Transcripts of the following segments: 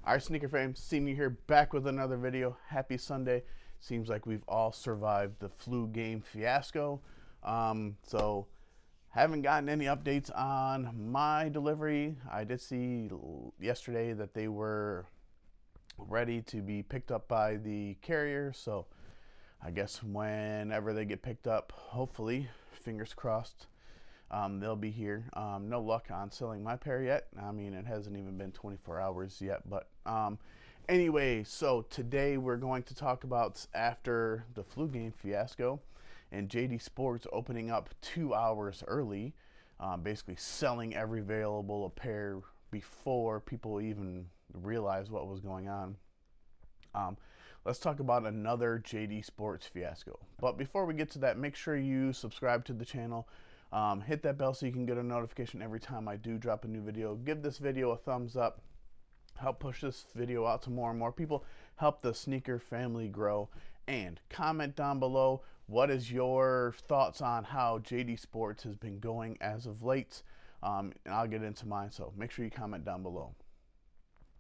Our sneaker fam, seeing you here back with another video. Happy Sunday. Seems like we've all survived the flu game fiasco. So haven't gotten any updates on my delivery. I did see yesterday that they were ready to be picked up by the carrier. So I guess whenever they get picked up, hopefully, fingers crossed, they'll be here. No luck on selling my pair yet. I mean, it hasn't even been 24 hours yet. But anyway, so today we're going to talk about after the flu game fiasco and JD Sports opening up 2 hours early, basically selling every available pair before people even realized what was going on. Let's talk about another JD Sports fiasco. But before we get to that, make sure you subscribe to the channel. Hit that bell so you can get a notification every time I do drop a new video. Give this video a thumbs up. Help push this video out to more and more people. Help the sneaker family grow. And comment down below, what is your thoughts on how JD Sports has been going as of late? And I'll get into mine, so make sure you comment down below.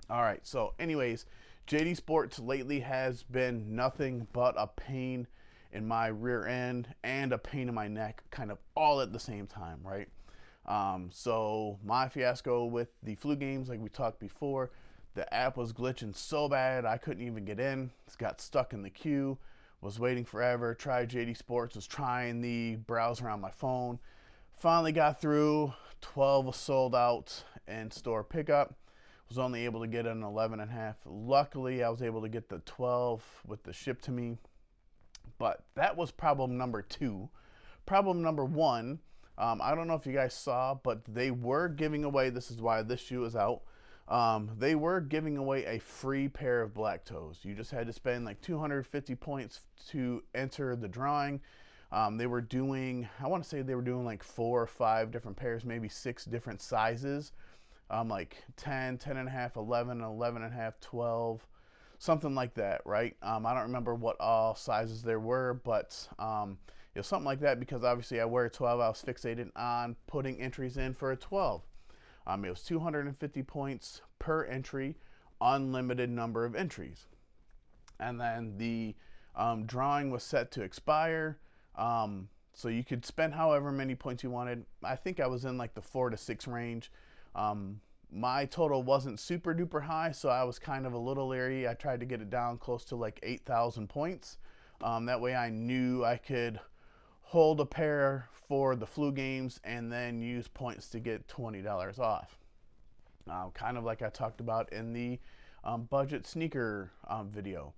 All right, so anyways, JD Sports lately has been nothing but a pain in my rear end and a pain in my neck, kind of all at the same time, right? So my fiasco with the flu games, like we talked before, the app was glitching so bad I couldn't even get in. It got stuck in the queue, was waiting forever, tried JD Sports, was trying the browser on my phone, finally got through. 12 was sold out in store pickup. Was only able to get an 11.5. Luckily, I was able to get the 12 with the ship to me. But that was problem number 2. Problem number 1, I don't know if you guys saw, but they were giving away, this is why this shoe is out, they were giving away a free pair of black toes. You just had to spend like 250 points to enter the drawing. They were doing, I want to say they were doing like 4 or 5 different pairs, maybe 6 different sizes. Like 10, 10.5, 11, 11.5, 12, something like that, right? I don't remember what all sizes there were, but it was something like that because obviously I wear a 12. I was fixated on putting entries in for a 12. It was 250 points per entry, unlimited number of entries. And then the drawing was set to expire. So you could spend however many points you wanted. I think I was in like the 4 to 6 range. My total wasn't super duper high, so I was kind of a little leery. I tried to get it down close to like 8,000 points. That way I knew I could hold a pair for the flu games and then use points to get $20 off. Kind of like I talked about in the budget sneaker video.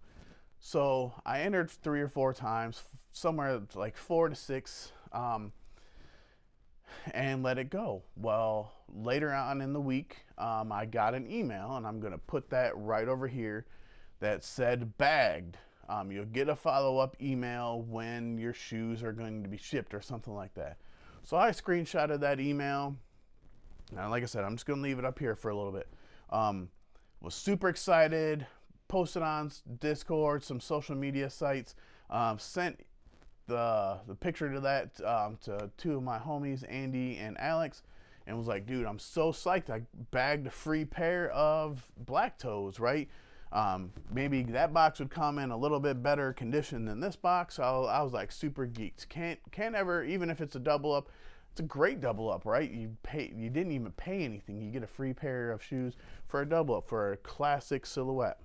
So I entered 3 or 4 times, somewhere like 4 to 6. And let it go. Well, later on in the week, I got an email, and I'm going to put that right over here, that said bagged. You'll get a follow-up email when your shoes are going to be shipped or something like that. So I screenshotted that email. Now, like I said, I'm just going to leave it up here for a little bit. Was super excited, posted on Discord, some social media sites, sent the picture to that to 2 of my homies, Andy and Alex, and was like, dude, I'm so psyched. I bagged a free pair of black toes, right? Maybe that box would come in a little bit better condition than this box. So I was like super geeked. Can't ever, even if it's a double up, it's a great double up, right? You didn't even pay anything. You get a free pair of shoes for a double up for a classic silhouette.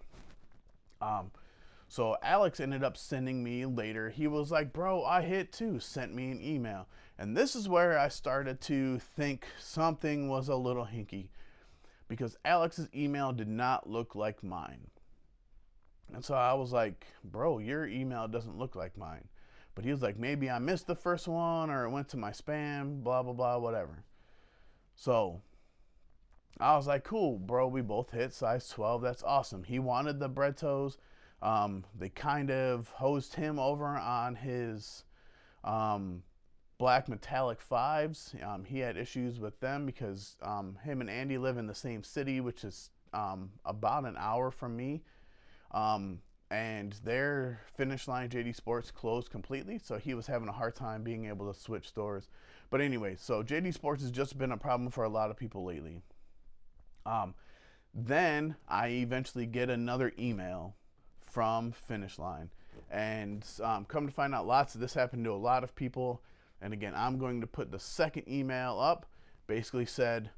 So Alex ended up sending me later. He was like, bro, I hit too. Sent me an email. And this is where I started to think something was a little hinky, because Alex's email did not look like mine. And so I was like, bro, your email doesn't look like mine. But he was like, maybe I missed the first one or it went to my spam, blah, blah, blah, whatever. So I was like, cool, bro, we both hit size 12. That's awesome. He wanted the bread toes. They kind of hosed him over on his black metallic 5s. He had issues with them because him and Andy live in the same city, which is about an hour from me. And their Finish Line JD Sports closed completely, so he was having a hard time being able to switch stores. But anyway, so JD Sports has just been a problem for a lot of people lately. Then I eventually get another email from Finish Line. And come to find out, lots of this happened to a lot of people. And again, I'm going to put the second email up. Basically said,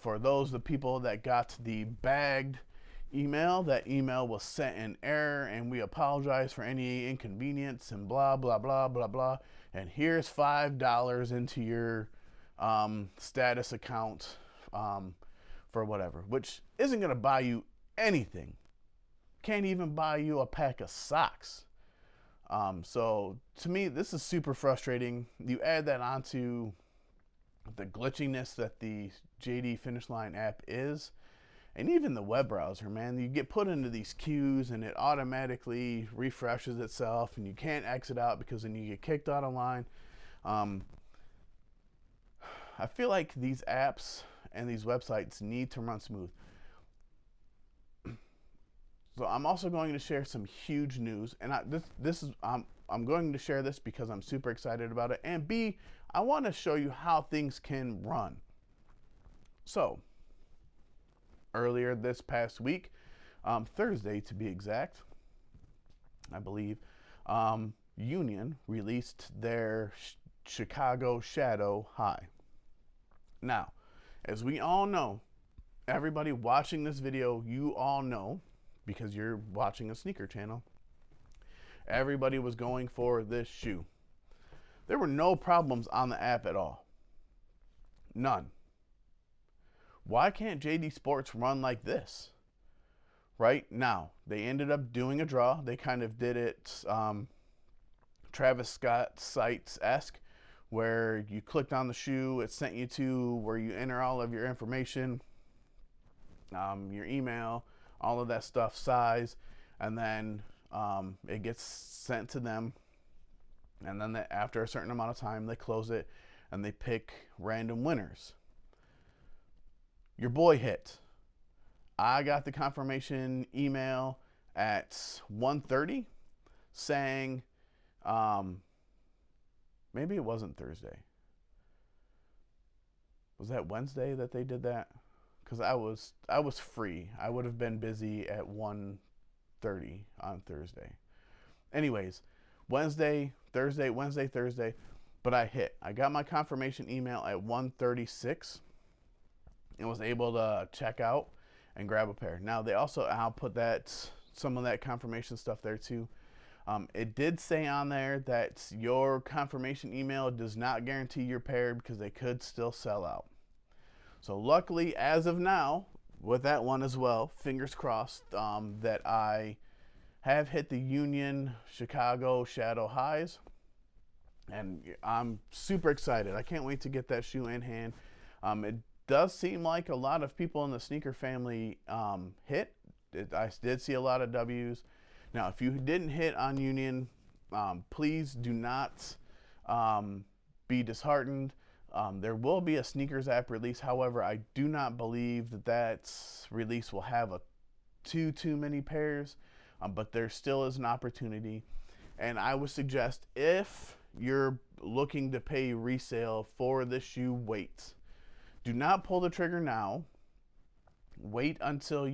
for those the people that got the bagged email, that email was sent in error, and we apologize for any inconvenience and blah blah blah blah blah. And here's $5 into your status account for whatever, which isn't going to buy you anything. Can't even buy you a pack of socks. So to me, this is super frustrating. You add that onto the glitchiness that the JD Finish Line app is, and even the web browser, man. You get put into these queues and it automatically refreshes itself, and you can't exit out because then you get kicked out of line. I feel like these apps and these websites need to run smooth. So I'm also going to share some huge news, and I'm going to share this because I'm super excited about it, and B, I want to show you how things can run. So earlier this past week, Thursday to be exact, I believe, Union released their Chicago Shadow High. Now, as we all know, everybody watching this video, you all know, because you're watching a sneaker channel, everybody was going for this shoe. There were no problems on the app at all. None. Why can't JD Sports run like this? Right now, they ended up doing a draw. They kind of did it Travis Scott sites-esque, where you clicked on the shoe, it sent you to where you enter all of your information, your email, all of that stuff, size, and then it gets sent to them, and then after a certain amount of time they close it and they pick random winners. Your boy hit. I got the confirmation email at 1:30 saying, maybe it wasn't Thursday. Was that Wednesday that they did that? Because I was free. I would have been busy at 1:30 on Thursday. Anyways, Wednesday, Thursday, but I hit. I got my confirmation email at 1:36 and was able to check out and grab a pair. Now they also, I'll put some of that confirmation stuff there too. It did say on there that your confirmation email does not guarantee your pair because they could still sell out. So luckily, as of now, with that one as well, fingers crossed, that I have hit the Union Chicago Shadow Highs, and I'm super excited. I can't wait to get that shoe in hand. It does seem like a lot of people in the sneaker family hit. I did see a lot of W's. Now, if you didn't hit on Union, please do not be disheartened. There will be a sneakers app release. However, I do not believe that release will have too many pairs, but there still is an opportunity. And I would suggest, if you're looking to pay resale for this shoe, wait. Do not pull the trigger now. Wait until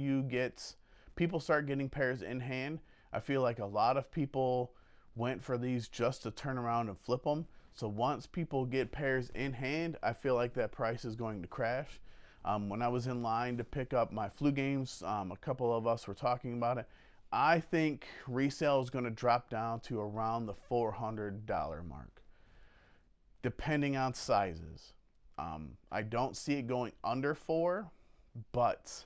people start getting pairs in hand. I feel like a lot of people went for these just to turn around and flip them. So once people get pairs in hand, I feel like that price is going to crash. When I was in line to pick up my flu games, a couple of us were talking about it. I think resale is going to drop down to around the $400 mark, depending on sizes. I don't see it going under $400, but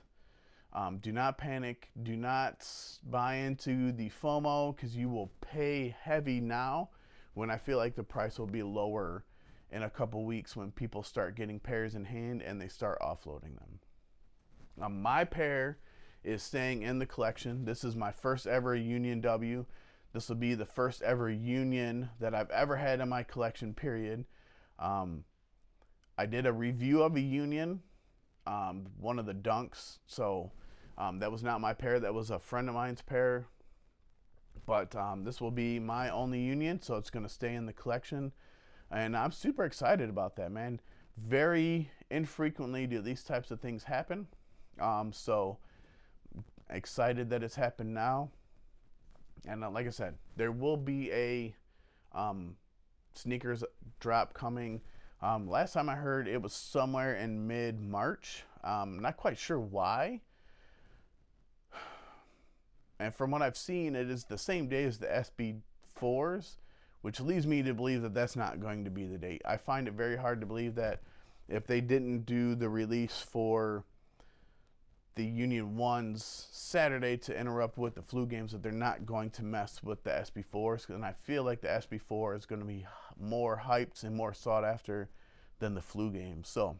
do not panic. Do not buy into the FOMO, because you will pay heavy now when I feel like the price will be lower in a couple weeks when people start getting pairs in hand and they start offloading them. My pair is staying in the collection. This is my first ever Union W. This will be the first ever Union that I've ever had in my collection, period. I did a review of a Union, one of the Dunks, so that was not my pair. That was a friend of mine's pair. But this will be my only Union, so it's going to stay in the collection. And I'm super excited about that, man. Very infrequently do these types of things happen. So Excited that it's happened now. And like I said, there will be a sneakers drop coming. Last time I heard it was somewhere in mid-March. Not quite sure why. And from what I've seen, it is the same day as the SB4s, which leads me to believe that that's not going to be the date. I find it very hard to believe that if they didn't do the release for the Union 1s Saturday to interrupt with the flu games, that they're not going to mess with the SB4s. And I feel like the SB4 is going to be more hyped and more sought after than the flu games. So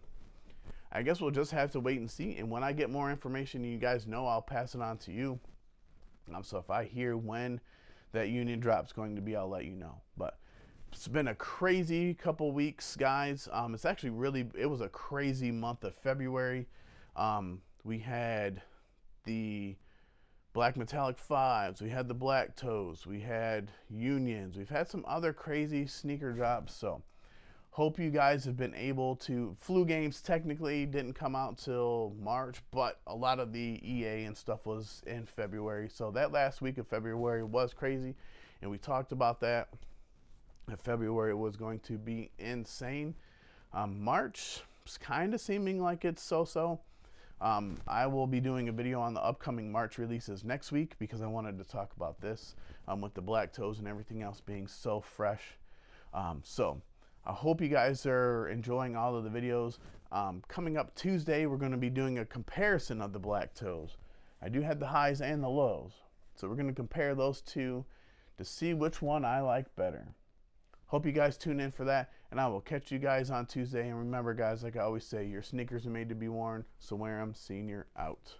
I guess we'll just have to wait and see. And when I get more information, you guys know, I'll pass it on to you. So if I hear when that Union drop's going to be, I'll let you know. But it's been a crazy couple weeks, guys. It's actually it was a crazy month of February. We had the black metallic 5s, we had the black toes, we had Unions, we've had some other crazy sneaker drops. So hope you guys have been able to. Flu games technically didn't come out till March, but a lot of the EA and stuff was in February. So that last week of February was crazy, and we talked about that. February was going to be insane. March is kind of seeming like it's so-so. I will be doing a video on the upcoming March releases next week because I wanted to talk about this with the black toes and everything else being so fresh. So I hope you guys are enjoying all of the videos. Coming up Tuesday, we're going to be doing a comparison of the black toes. I do have the highs and the lows, so we're going to compare those two to see which one I like better. Hope you guys tune in for that, and I will catch you guys on Tuesday. And remember, guys, like I always say, your sneakers are made to be worn, so wear them. Senior out.